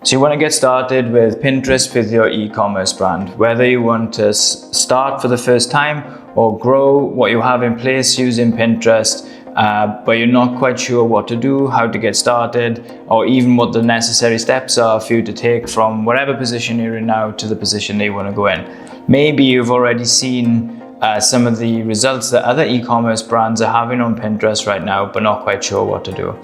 So you want to get started with Pinterest with your e-commerce brand, whether you want to start for the first time or grow what you have in place using Pinterest, but you're not quite sure what to do, how to get started, or even what the necessary steps are for you to take from whatever position you're in now to the position that you want to go in. Maybe you've already seen some of the results that other e-commerce brands are having on Pinterest right now, but not quite sure what to do.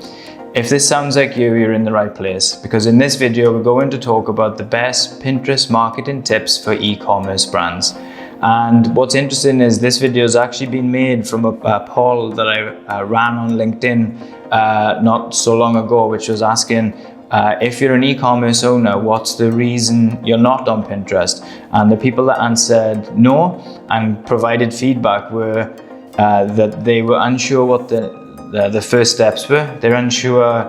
If this sounds like you're in the right place, because in this video we're going to talk about the best Pinterest marketing tips for e-commerce brands. And what's interesting is this video has actually been made from a poll that I ran on LinkedIn not so long ago, which was asking if you're an e-commerce owner, what's the reason you're not on Pinterest? And the people that answered no and provided feedback were that they were unsure what the first steps were. They're unsure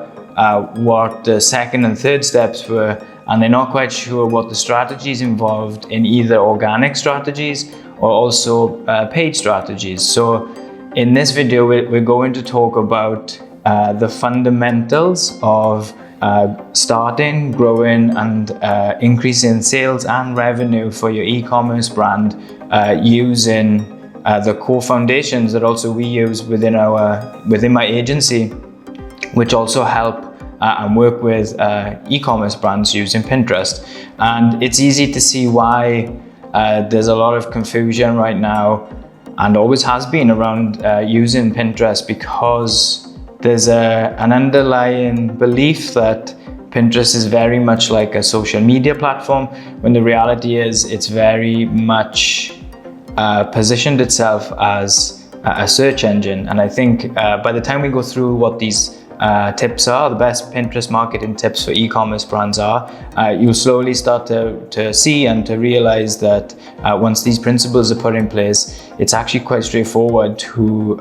what the second and third steps were, and they're not quite sure what the strategies involved in either organic strategies or also paid strategies. So in this video, we're going to talk about the fundamentals of starting, growing, and increasing sales and revenue for your e-commerce brand using the core foundations that also we use within my agency, which also help and work with e-commerce brands using Pinterest. And it's easy to see why there's a lot of confusion right now, and always has been, around using Pinterest, because there's an underlying belief that Pinterest is very much like a social media platform, when the reality is it's very much positioned itself as a search engine. And I think by the time we go through what these tips are, the best Pinterest marketing tips for e-commerce brands are, you'll slowly start to see and to realize that once these principles are put in place, it's actually quite straightforward to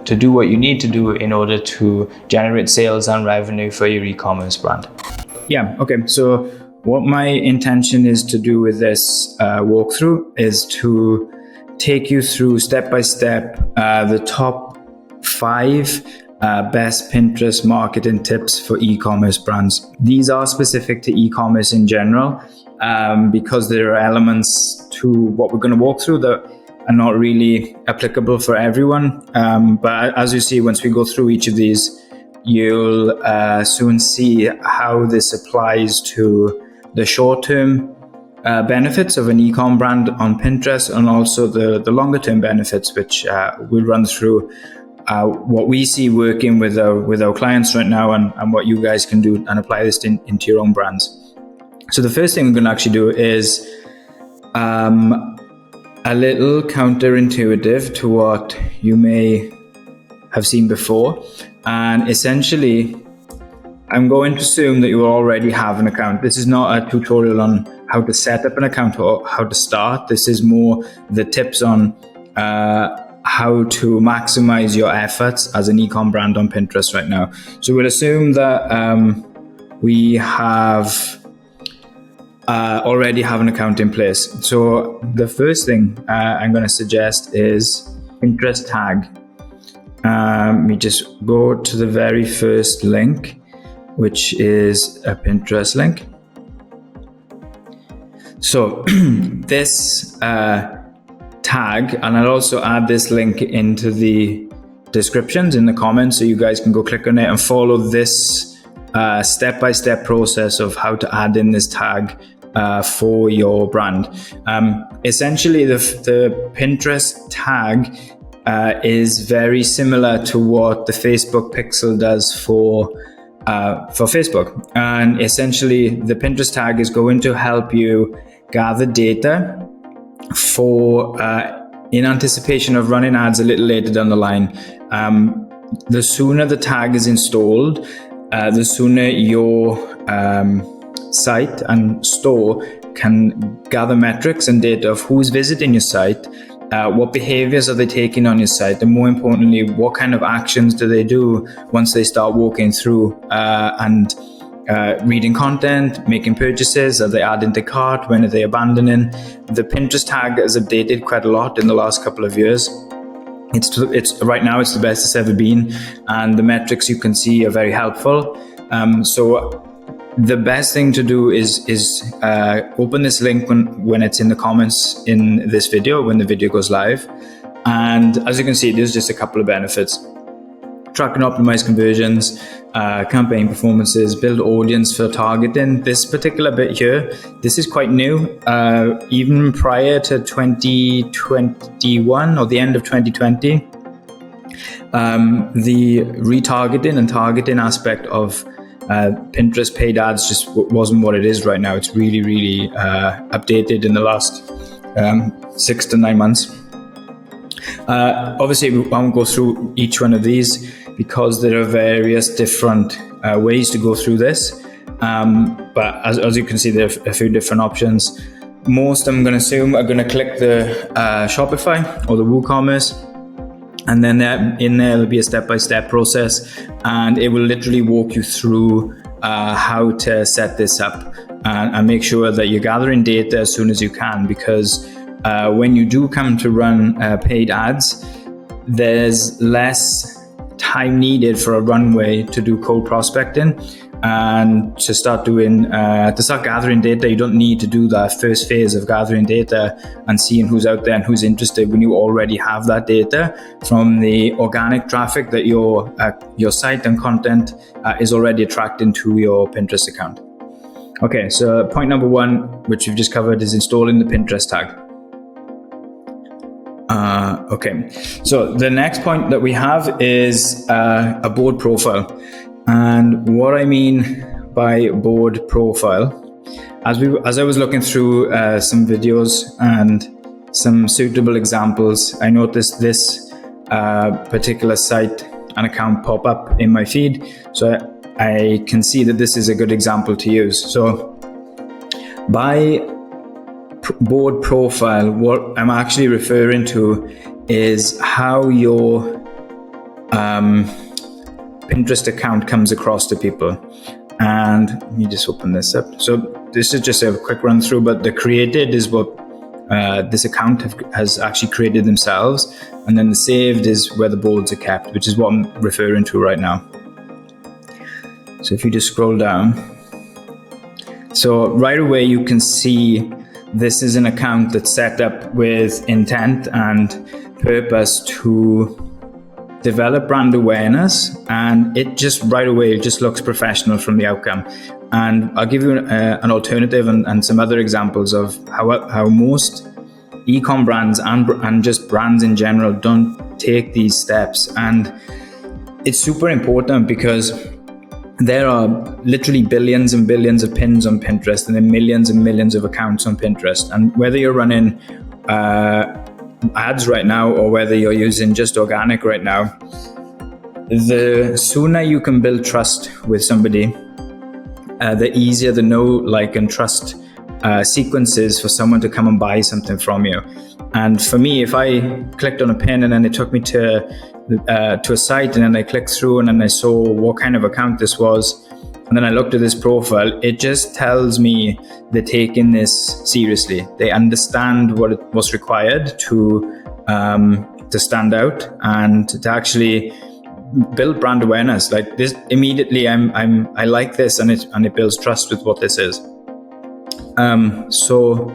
do what you need to do in order to generate sales and revenue for your e-commerce brand. Yeah, okay, so what my intention is to do with this walkthrough is to take you through step by step the top 5 best Pinterest marketing tips for e-commerce brands. These are specific to e-commerce in general, because there are elements to what we're going to walk through that are not really applicable for everyone. But as you see, once we go through each of these, you'll soon see how this applies to the short-term benefits of an e-com brand on Pinterest, and also the longer term benefits, which we'll run through what we see working with our clients right now, and what you guys can do and apply this into your own brands. So the first thing we're going to actually do is a little counterintuitive to what you may have seen before, and essentially I'm going to assume that you already have an account. This is not a tutorial on how to set up an account or how to start. This is more the tips on how to maximize your efforts as an e-com brand on Pinterest right now. So we'll assume that we have already have an account in place. So the first thing I'm going to suggest is Pinterest tag. Let me just go to the very first link, which is a Pinterest link. So this tag, and I'll also add this link into the descriptions in the comments, so you guys can go click on it and follow this step-by-step process of how to add in this tag for your brand. Essentially, the Pinterest tag is very similar to what the Facebook pixel does for Facebook. And essentially, the Pinterest tag is going to help you gather data for in anticipation of running ads a little later down the line. The sooner the tag is installed, the sooner your site and store can gather metrics and data of who's visiting your site, what behaviors are they taking on your site, and more importantly, what kind of actions do they do once they start walking through and reading content, making purchases. Are they adding to cart? When are they abandoning? The Pinterest tag has updated quite a lot in the last couple of years. It's right now it's the best it's ever been, and the metrics you can see are very helpful. So the best thing to do is open this link when it's in the comments in this video, when the video goes live. And as you can see, there's just a couple of benefits. Track and optimize conversions, campaign performances, build audience for targeting. This particular bit here, this is quite new. Even prior to 2021 or the end of 2020, the retargeting and targeting aspect of Pinterest paid ads just wasn't what it is right now. It's really, really updated in the last 6 to 9 months. Obviously, we won't go through each one of these because there are various different ways to go through this. But as you can see, there are a few different options. Most, I'm going to assume, are going to click the Shopify or the WooCommerce. And then in there will be a step-by-step process, and it will literally walk you through how to set this up and make sure that you're gathering data as soon as you can, because when you do come to run paid ads, there's less time needed for a runway to do cold prospecting and to start gathering data. You don't need to do that first phase of gathering data and seeing who's out there and who's interested when you already have that data from the organic traffic that your site and content is already attracting to your Pinterest account. Okay, so point number 1, which we've just covered, is installing the Pinterest tag. Okay, so the next point that we have is a board profile. And what I mean by board profile, as I was looking through some videos and some suitable examples, I noticed this particular site and account pop up in my feed. So I can see that this is a good example to use. So by board profile, what I'm actually referring to is how your Pinterest account comes across to people. And let me just open this up. So this is just a quick run through, but the created is what this account has actually created themselves. And then the saved is where the boards are kept, which is what I'm referring to right now. So if you just scroll down. So right away, you can see this is an account that's set up with intent and purpose to develop brand awareness, and it just right away just looks professional from the outcome. And I'll give you an alternative and some other examples of how most e-com brands and just brands in general don't take these steps. And it's super important because there are literally billions and billions of pins on Pinterest, and then millions and millions of accounts on Pinterest. And whether you're running ads right now or whether you're using just organic right now, the sooner you can build trust with somebody, the easier the know, like, and trust sequences for someone to come and buy something from you. And for me, if I clicked on a pin and then it took me to a site, and then I clicked through and then I saw what kind of account this was, and then I looked at this profile, it just tells me they're taking this seriously. They understand what's required to stand out and to actually build brand awareness. Like this, immediately I like this, and it builds trust with what this is. So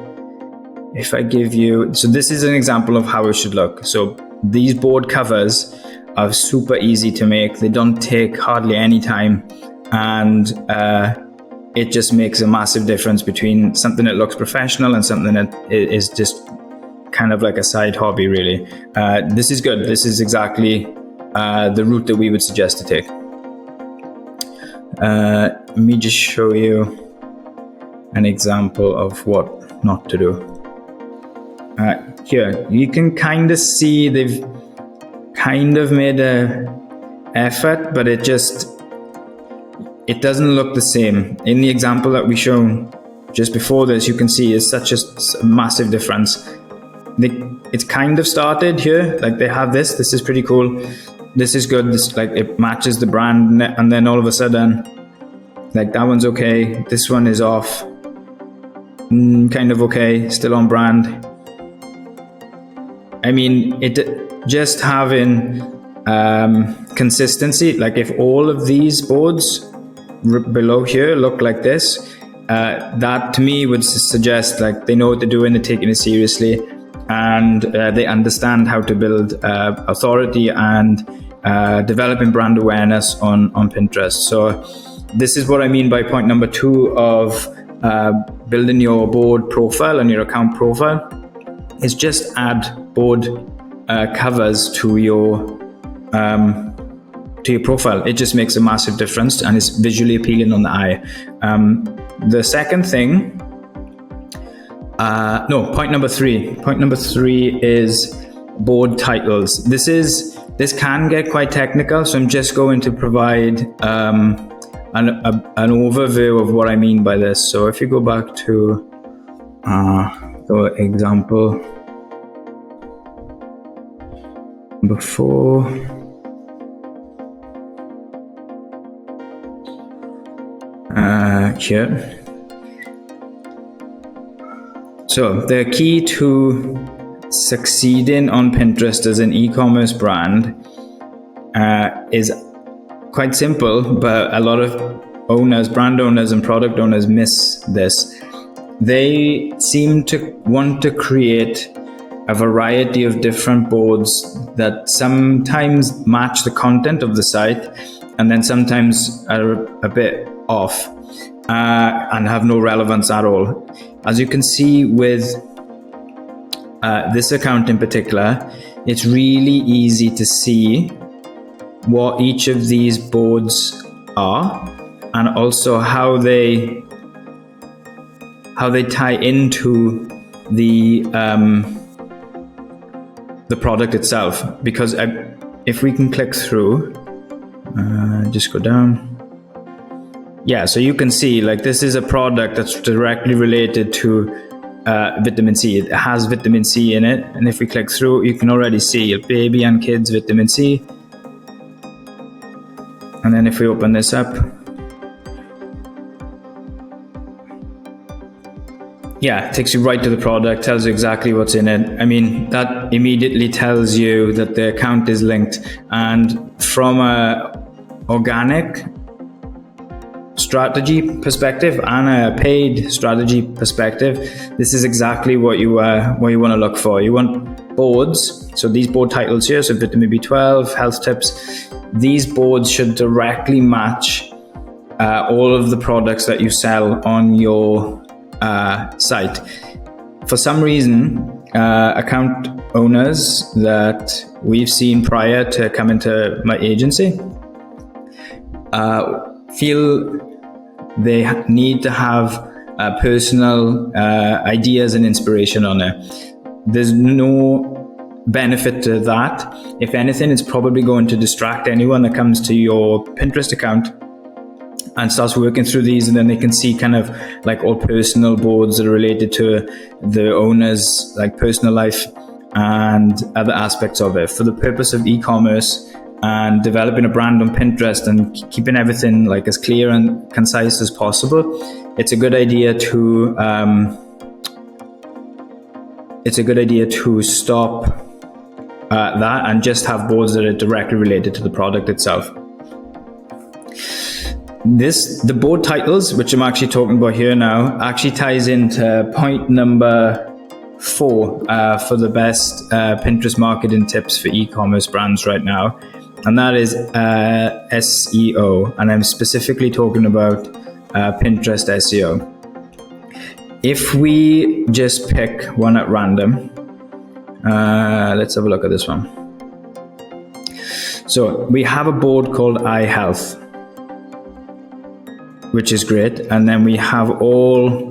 if I give you, so this is an example of how it should look. So these board covers are super easy to make. They don't take hardly any time, and it just makes a massive difference between something that looks professional and something that is just kind of like a side hobby, really. This is good. This is exactly the route that we would suggest to take. Let me just show you an example of what not to do. Here, you can kind of see they've kind of made a effort, but it doesn't look the same. In the example that we shown just before this, you can see it's such a massive difference. It's kind of started here, like they have this is pretty cool. This is good. This, like, it matches the brand, and then all of a sudden, like, that one's okay. This one is off. Kind of okay, still on brand. I mean, just having consistency, like if all of these boards below here look like this, that to me would suggest like they know what they're doing, they're taking it seriously, and they understand how to build authority and developing brand awareness on Pinterest. So this is what I mean by point number 2 of building your board profile and your account profile, is just add board covers to your profile. It just makes a massive difference and is visually appealing on the eye. The second thing, point number 3. Point number 3 is board titles. This can get quite technical, so I'm just going to provide an overview of what I mean by this. So if you go back to the example before, here. So the key to succeeding on Pinterest as an e-commerce brand is quite simple, but a lot of owners, brand owners and product owners miss this. They seem to want to create a variety of different boards that sometimes match the content of the site and then sometimes are a bit off and have no relevance at all. As you can see with this account in particular, it's really easy to see what each of these boards are and also how they tie into the product itself. Because if we can click through, just go down. Yeah, so you can see like this is a product that's directly related to vitamin C. It has vitamin C in it, and if we click through, you can already see baby and kids vitamin C. And then if we open this up, yeah, it takes you right to the product, tells you exactly what's in it. I mean, that immediately tells you that the account is linked. And from a organic strategy perspective and a paid strategy perspective, this is exactly what you want to look for. You want boards. So these board titles here, so vitamin B12, health tips, these boards should directly match all of the products that you sell on your site. For some reason, account owners that we've seen prior to coming to my agency feel they need to have personal ideas and inspiration on it. There's no benefit to that. If anything, it's probably going to distract anyone that comes to your Pinterest account and starts working through these, and then they can see kind of like all personal boards that are related to the owner's like personal life and other aspects of it. For the purpose of e-commerce and developing a brand on Pinterest and keeping everything like as clear and concise as possible, it's a good idea to stop that and just have boards that are directly related to the product itself. The board titles, which I'm actually talking about here now, actually ties into point number 4 for the best Pinterest marketing tips for e-commerce brands right now. And that is SEO. And I'm specifically talking about Pinterest SEO. If we just pick one at random, let's have a look at this one. So we have a board called Eye Health, which is great. And then we have all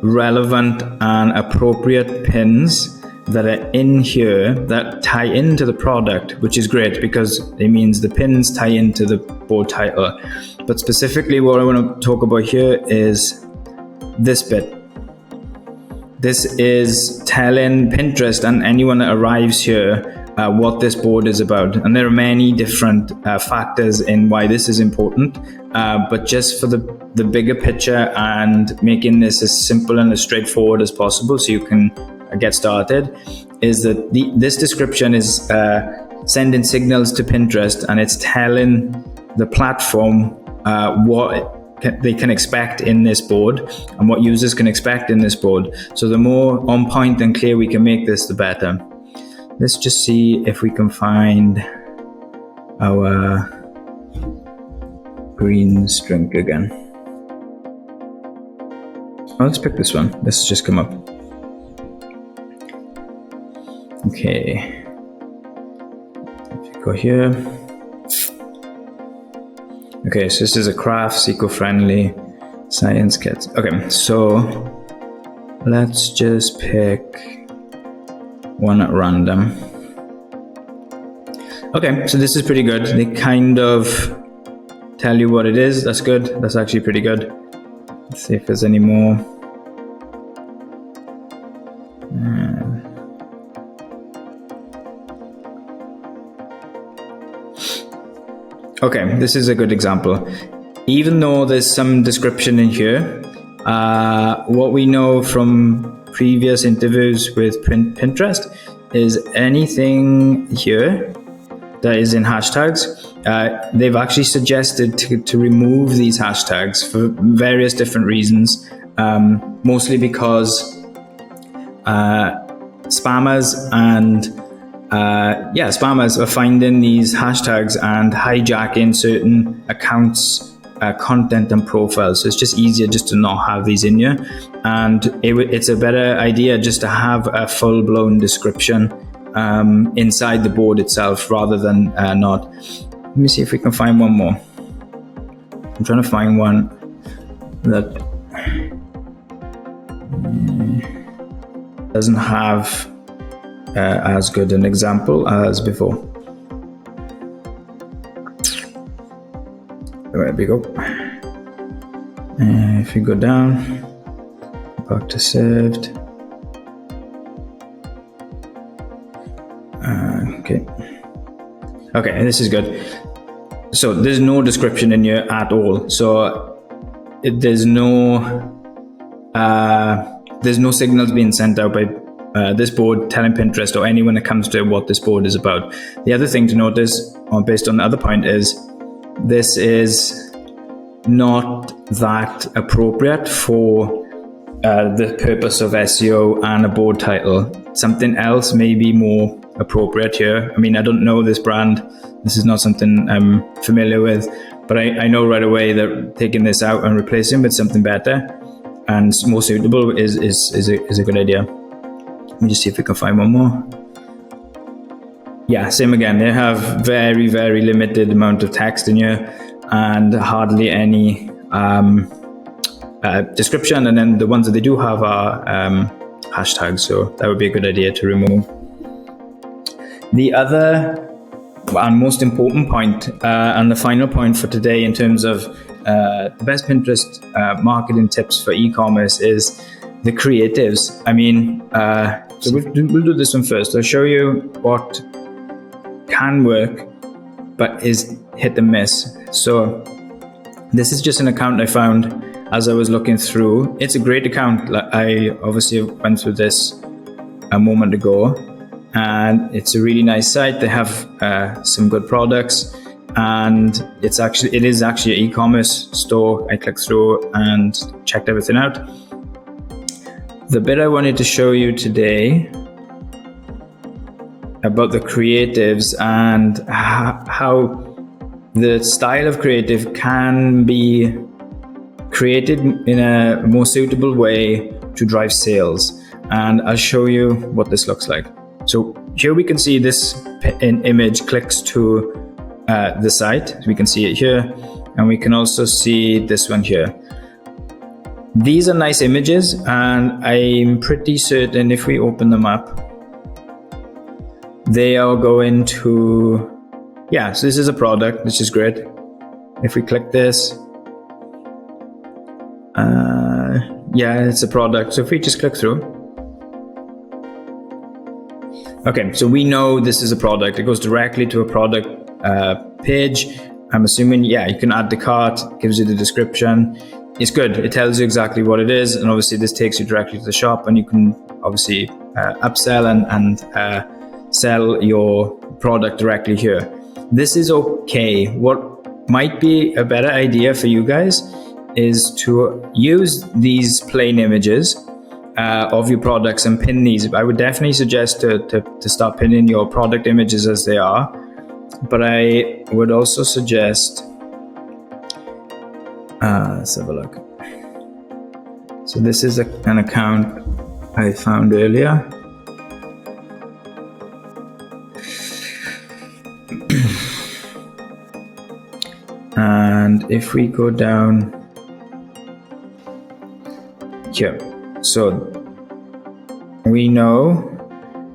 relevant and appropriate pins that are in here that tie into the product, which is great because it means the pins tie into the board title. But specifically what I want to talk about here is this bit. This is telling Pinterest and anyone that arrives here what this board is about. And there are many different factors in why this is important, but just for the bigger picture and making this as simple and as straightforward as possible so you can get started, is that this description is sending signals to Pinterest, and it's telling the platform they can expect in this board and what users can expect in this board. So the more on point and clear we can make this, the better. Let's just see if we can find our greens drink again. Oh, let's pick this one. This has just come up. Okay. If you go here. Okay, so this is a crafts, eco-friendly science kit. Okay, so let's just pick one at random. Okay, so this is pretty good. They kind of tell you what it is. That's good. That's actually pretty good. Let's see if there's any more. Okay, this is a good example. Even though there's some description in here, what we know from previous interviews with Pinterest is anything here that is in hashtags, they've actually suggested to remove these hashtags for various different reasons, mostly because spammers are finding these hashtags and hijacking certain accounts' content and profiles. So it's just easier just to not have these in here, and it's a better idea just to have a full-blown description inside the board itself rather than not. Let me see if we can find one more. I'm trying to find one that doesn't have as good an example as before. There we go. If you go down, back to served. Okay, this is good. So there's no description in here at all. So there's no signals being sent out by this board telling Pinterest or anyone that comes to what this board is about. The other thing to notice, based on the other point, is this is not that appropriate for the purpose of SEO and a board title. Something else may be more appropriate here. I mean, I don't know this brand. This is not something I'm familiar with, but I know right away that taking this out and replacing with something better and more suitable is a good idea. Let me just see if we can find one more. Yeah, same again. They have very, very limited amount of text in here and hardly any description. And then the ones that they do have are hashtags. So that would be a good idea to remove. The other and most important point, and the final point for today in terms of the best Pinterest marketing tips for e-commerce is the creatives. I mean, so we'll do this one first. I'll show you what can work, but is hit and miss. So this is just an account I found as I was looking through. It's a great account. I obviously went through this a moment ago, and it's a really nice site. They have some good products, and it is actually an e-commerce store. I clicked through and checked everything out. The bit I wanted to show you today about the creatives and how the style of creative can be created in a more suitable way to drive sales. And I'll show you what this looks like. So here we can see this image clicks to the site. So we can see it here, and we can also see this one here. These are nice images, and I'm pretty certain if we open them up, they are going to, yeah, so this is a product, which is great. If we click this, yeah, it's a product. So if we just click through, okay, so we know this is a product. It goes directly to a product page. I'm assuming, yeah, you can add the cart, gives you the description. It's good. It tells you exactly what it is, and obviously this takes you directly to the shop, and you can obviously upsell and sell your product directly here. This is okay. What might be a better idea for you guys is to use these plain images of your products and pin these. I would definitely suggest to start pinning your product images as they are, but I would also suggest, let's have a look. So this is an account I found earlier. And if we go down here, so we know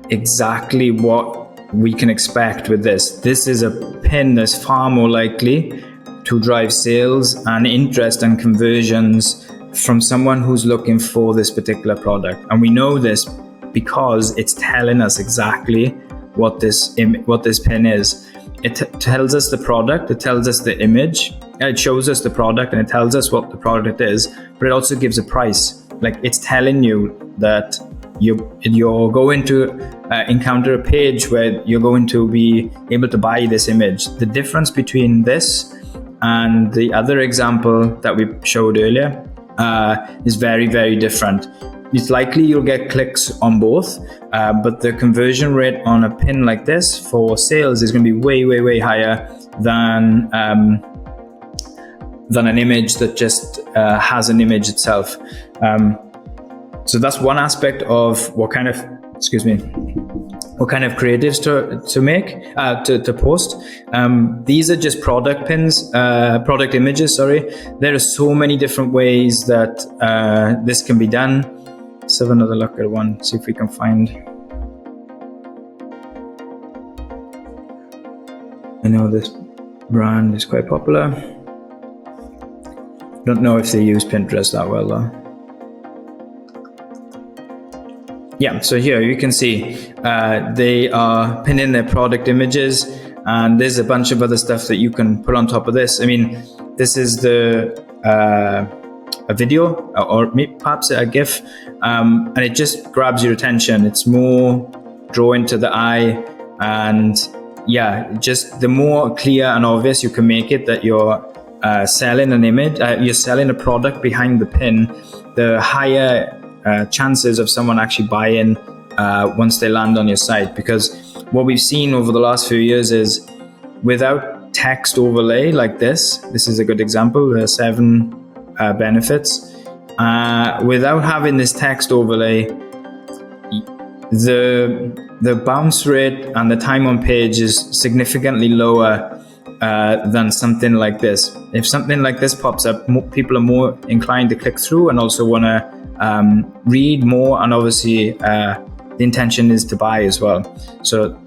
exactly what we can expect with this. This is a pin that's far more likely to drive sales and interest and conversions from someone who's looking for this particular product. And we know this because it's telling us exactly what this pin is. It tells us the product, it tells us the image, it shows us the product, and it tells us what the product is, but it also gives a price. Like, it's telling you that you're going to encounter a page where you're going to be able to buy this image. The difference between this and the other example that we showed earlier is very, very different. It's likely you'll get clicks on both, but the conversion rate on a pin like this for sales is going to be way, way, way higher than an image that just has an image itself. So that's one aspect of what kind of creatives to make, to post. These are just product pins, product images, sorry. There are so many different ways that this can be done. Let's have another look at one, see if we can find. I know this brand is quite popular. Don't know if they use Pinterest that well though. Yeah, so here you can see they are pinning their product images, and there's a bunch of other stuff that you can put on top of this. I mean, this is a video or perhaps a GIF, and it just grabs your attention. It's more drawing to the eye, and yeah, just the more clear and obvious you can make it that you're selling an image, you're selling a product behind the pin, the higher chances of someone actually buying once they land on your site. Because what we've seen over the last few years is without text overlay like this is a good example, there are 7 benefits. Without having this text overlay, the bounce rate and the time on page is significantly lower than something like this. If something like this pops up, people are more inclined to click through and also want to read more, and obviously the intention is to buy as well. So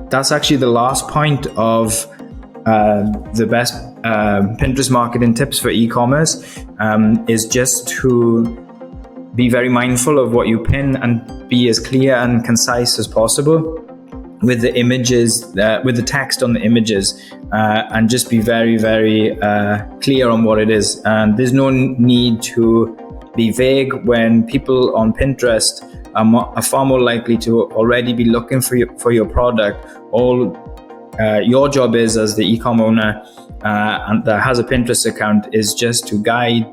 that's actually the last point of the best Pinterest marketing tips for e-commerce, is just to be very mindful of what you pin and be as clear and concise as possible with the images, with the text on the images, and just be very, very clear on what it is. And there's no need to be vague when people on Pinterest are far more likely to already be looking for your product. All your job is, as the e-com owner and that has a Pinterest account, is just to guide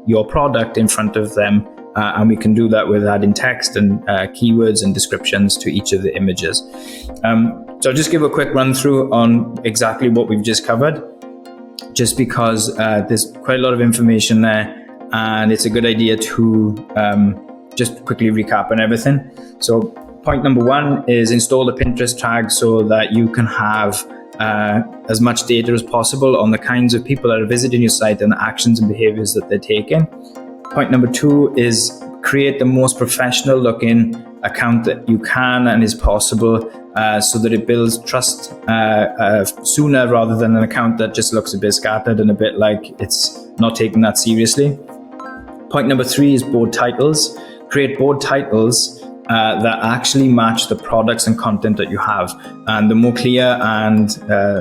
your product in front of them. And we can do that with adding text and keywords and descriptions to each of the images. So I'll just give a quick run through on exactly what we've just covered, just because there's quite a lot of information there, and it's a good idea to just quickly recap on everything. So point number 1 is install the Pinterest tag so that you can have as much data as possible on the kinds of people that are visiting your site and the actions and behaviors that they're taking. Point number 2 is create the most professional looking account that you can and is possible, so that it builds trust sooner rather than an account that just looks a bit scattered and a bit like it's not taken that seriously. Point number 3 is bold titles. Create bold titles that actually match the products and content that you have. And the more clear and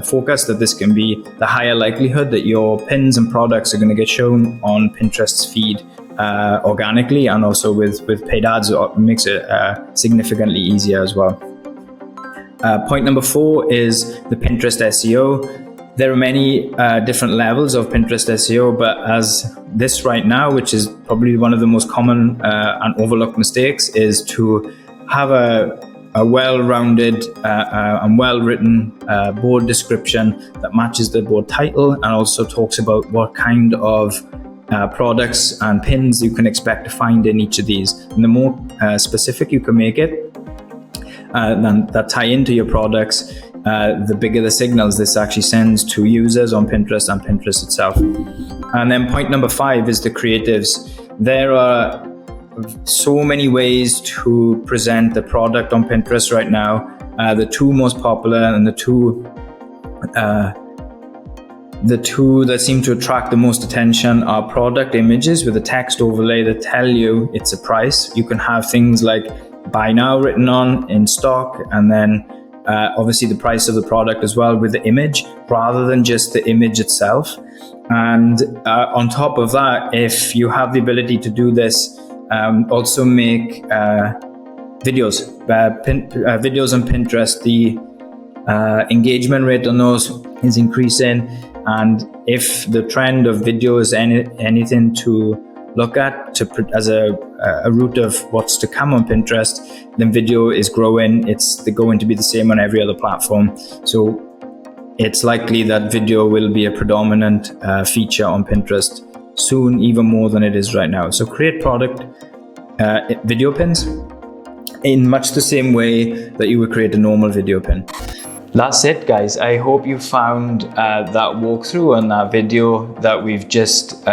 focused that this can be, the higher likelihood that your pins and products are going to get shown on Pinterest's feed organically, and also with paid ads. It makes it significantly easier as well. Point number 4 is the Pinterest SEO. There are many different levels of Pinterest SEO, but as this right now, which is probably one of the most common and overlooked mistakes, is to have a well-rounded and well-written board description that matches the board title and also talks about what kind of products and pins you can expect to find in each of these. And the more specific you can make it that tie into your products, the bigger the signals this actually sends to users on Pinterest and Pinterest itself. And then point number 5 is the creatives. There are so many ways to present the product on Pinterest right now. The two most popular and the two that seem to attract the most attention are product images with a text overlay that tell you it's a price. You can have things like buy now written on, in stock, and then obviously the price of the product as well with the image, rather than just the image itself. And on top of that, if you have the ability to do this, also make videos. Videos on Pinterest, the engagement rate on those is increasing, and if the trend of video is anything to look at as a route of what's to come on Pinterest, then video is growing. It's going to be the same on every other platform. So it's likely that video will be a predominant feature on Pinterest soon, even more than it is right now. So create product video pins in much the same way that you would create a normal video pin. That's it, guys. I hope you found that walkthrough and that video that we've just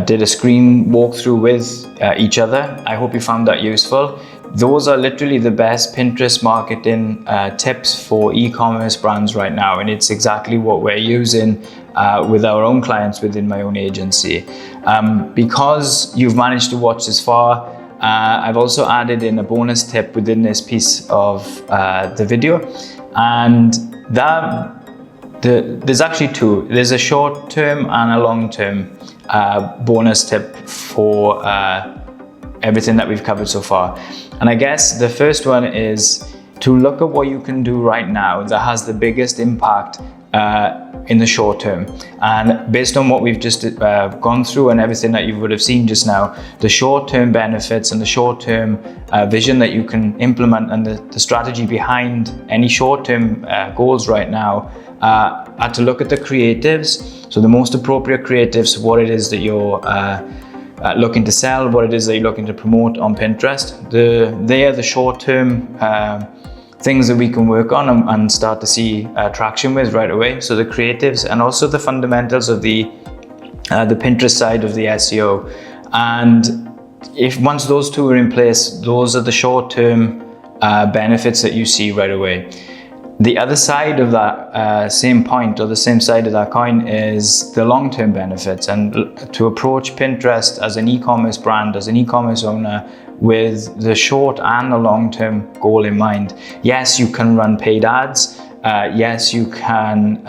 did a screen walkthrough with each other. I hope you found that useful. Those are literally the best Pinterest marketing tips for e-commerce brands right now, and it's exactly what we're using with our own clients within my own agency. Because you've managed to watch this far, I've also added in a bonus tip within this piece of the video, and there's actually two. There's a short-term and a long-term bonus tip for everything that we've covered so far. And I guess the first one is to look at what you can do right now that has the biggest impact in the short term. And based on what we've just gone through and everything that you would have seen just now, the short-term benefits and the short-term vision that you can implement and the strategy behind any short-term goals right now are to look at the creatives. So the most appropriate creatives, what it is that you're looking to sell, what it is that you're looking to promote on Pinterest. They are the short-term things that we can work on and start to see traction with right away. So the creatives and also the fundamentals of the Pinterest side of the SEO. And if once those two are in place, those are the short-term benefits that you see right away. The other side of that same point, or the same side of that coin, is the long-term benefits, and to approach Pinterest as an e-commerce brand, as an e-commerce owner, with the short and the long-term goal in mind. Yes, you can run paid ads. Yes, you can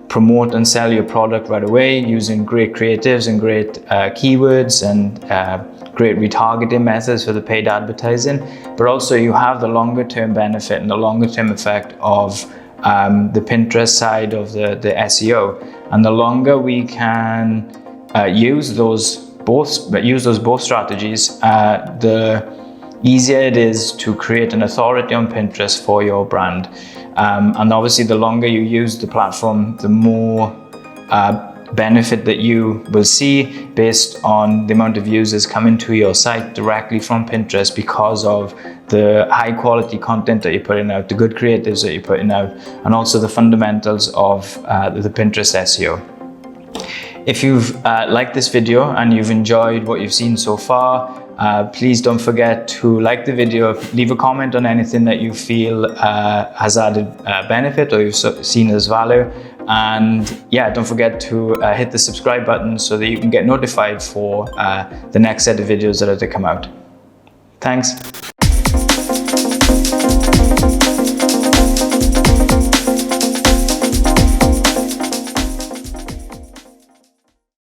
promote and sell your product right away using great creatives and great keywords and great retargeting methods for the paid advertising, but also you have the longer term benefit and the longer term effect of the Pinterest side of the SEO. And the longer we can use those both strategies, the easier it is to create an authority on Pinterest for your brand. And obviously the longer you use the platform, the more benefit that you will see based on the amount of users coming to your site directly from Pinterest because of the high quality content that you're putting out, the good creatives that you're putting out, and also the fundamentals of the Pinterest SEO. If you've liked this video and you've enjoyed what you've seen so far, please don't forget to like the video, leave a comment on anything that you feel has added benefit or you've seen as value. And yeah, don't forget to hit the subscribe button so that you can get notified for the next set of videos that are to come out. Thanks.